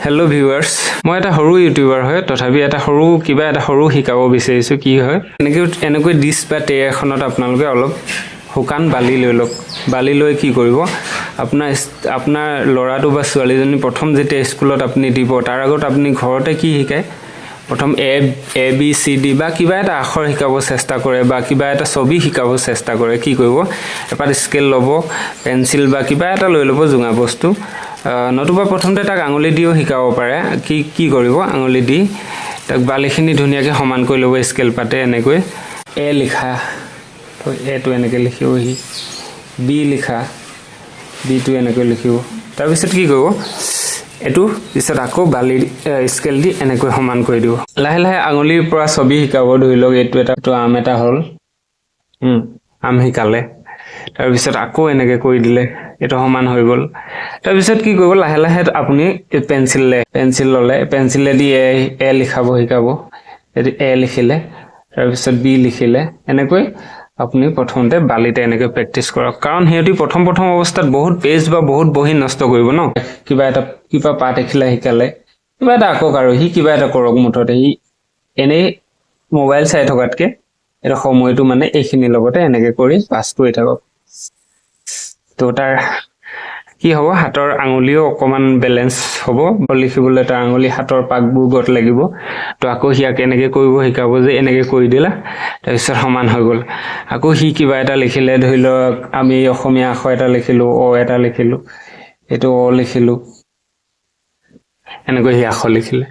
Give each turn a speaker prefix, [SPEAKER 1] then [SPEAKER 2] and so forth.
[SPEAKER 1] Hello' viewers, মই এটা সৰু ইউটিউবাৰ হয়, তথাপি এটা সৰু শিকাব বিচাৰিছোঁ। কি হয়, এনেকৈ ডিছ বা ট্ৰে এখনত আপোনালোকে অলপ শুকান বালি লৈ লওক। বালি লৈ কি কৰিব, আপোনাৰ ল'ৰাটো বা ছোৱালীজনী প্ৰথম যেতিয়া স্কুলত আপুনি দিব, তাৰ আগত আপুনি ঘৰতে কি শিকায়, প্ৰথম এ বি চি ডি বা কিবা এটা আখৰ শিকাব চেষ্টা কৰে বা কিবা এটা ছবি শিকাব চেষ্টা কৰে। কি কৰিব, এপাত স্কেল ল'ব, পেঞ্চিল বা কিবা এটা লৈ ল'ব জোঙা বস্তু, নতুবা প্ৰথমতে তাক আঙুলি দিও শিকাব পাৰে। কি কৰিব, আঙুলি দি তাক বালিখিনি ধুনীয়াকৈ সমান কৰি ল'ব স্কেল পাতে। এনেকৈ এ লিখা, তো এটো এনেকৈ লিখিব, বি লিখা, বিটো এনেকৈ লিখিব। তাৰপিছত কি কৰিব, এইটো পিছত আকৌ বালি স্কেল দি এনেকৈ সমান কৰি দিব। লাহে লাহে আঙুলিৰ পৰা ছবি শিকাব। ধৰি লওক এইটো আম এটা হ'ল, আম শিকালে। তাৰপিছত আকৌ এনেকৈ কৰি দিলে, এইটো সমান হৈ গ'ল। তাৰপিছত কি কৰিব, লাহে লাহে আপুনি পেঞ্চিল ল'লে, পেঞ্চিলেদি এ লিখাব শিকাব। এ লিখিলে, তাৰপিছত বি লিখিলে, এনেকৈ আপুনি প্ৰথমতে বালিতে এনেকৈ প্ৰেক্টিচ কৰক। কাৰণ সিহঁতি প্ৰথম অৱস্থাত বহুত পেজ বা বহুত বহি নষ্ট কৰিব ন। কিবা পাত এখিলা শিকালে, কিবা এটা আঁকক আৰু সি কিবা এটা কৰক। মুঠতে সি এনেই মোবাইল চাই থকাতকে এটা সময়টো মানে এইখিনিৰ লগতে এনেকে কৰি পাছ কৰি থাকক। তো তাৰ কি হ'ব, হাতৰ আঙুলিও অকমান বেলেঞ্চ হ'ব। লিখিবলৈ তাৰ আঙুলি হাতৰ পাকবোৰ গত লাগিব। তো আকৌ সিয়াক এনেকে কৰিব শিকাব যে এনেকে কৰি দিলা, তাৰপিছত সমান হৈ গ'ল। আকৌ সি কিবা এটা লিখিলে, ধৰি লওক আমি অসমীয়া আখৰ এটা লিখিলো, অ এটা লিখিলো, এইটো অ লিখিলো, এনেকৈ সি আখৰ লিখিলে।